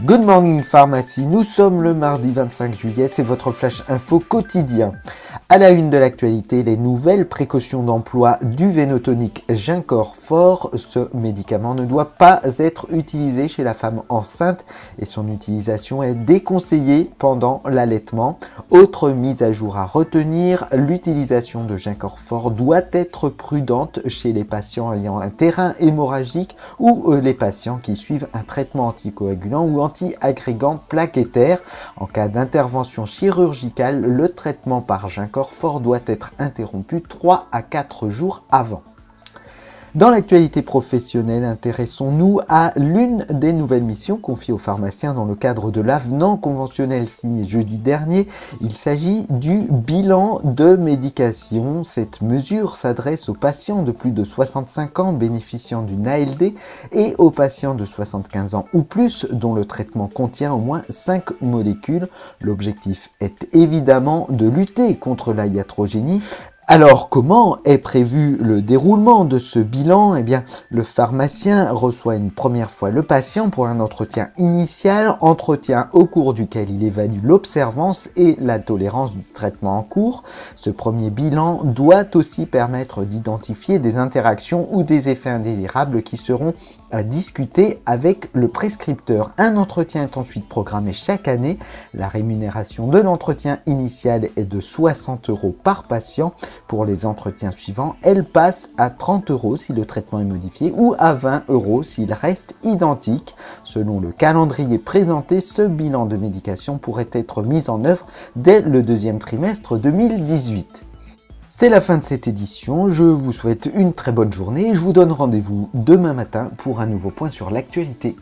Good morning pharmacie, nous sommes le mardi 25 juillet, c'est votre flash info quotidien. À la une de l'actualité, les nouvelles précautions d'emploi du Vénotonic Ginkor Fort. Ce médicament ne doit pas être utilisé chez la femme enceinte et son utilisation est déconseillée pendant l'allaitement. Autre mise à jour à retenir, l'utilisation de Ginkor Fort doit être prudente chez les patients ayant un terrain hémorragique ou les patients qui suivent un traitement anticoagulant ou anti-agrégant plaquettaire. En cas d'intervention chirurgicale, le traitement par Ginkor Fort doit être interrompu 3 à 4 jours avant. Dans l'actualité professionnelle, intéressons-nous à l'une des nouvelles missions confiées aux pharmaciens dans le cadre de l'avenant conventionnel signé jeudi dernier. Il s'agit du bilan de médication. Cette mesure s'adresse aux patients de plus de 65 ans bénéficiant d'une ALD et aux patients de 75 ans ou plus dont le traitement contient au moins 5 molécules. L'objectif est évidemment de lutter contre la iatrogénie. Alors, comment est prévu le déroulement de ce bilan ? Eh bien, le pharmacien reçoit une première fois le patient pour un entretien initial, entretien au cours duquel il évalue l'observance et la tolérance du traitement en cours. Ce premier bilan doit aussi permettre d'identifier des interactions ou des effets indésirables qui seront à discuter avec le prescripteur. Un entretien est ensuite programmé chaque année. La rémunération de l'entretien initial est de 60 € par patient. Pour les entretiens suivants, elle passe à 30 € si le traitement est modifié ou à 20 € s'il reste identique. Selon le calendrier présenté, ce bilan de médication pourrait être mis en œuvre dès le deuxième trimestre 2018. C'est la fin de cette édition, je vous souhaite une très bonne journée et je vous donne rendez-vous demain matin pour un nouveau point sur l'actualité.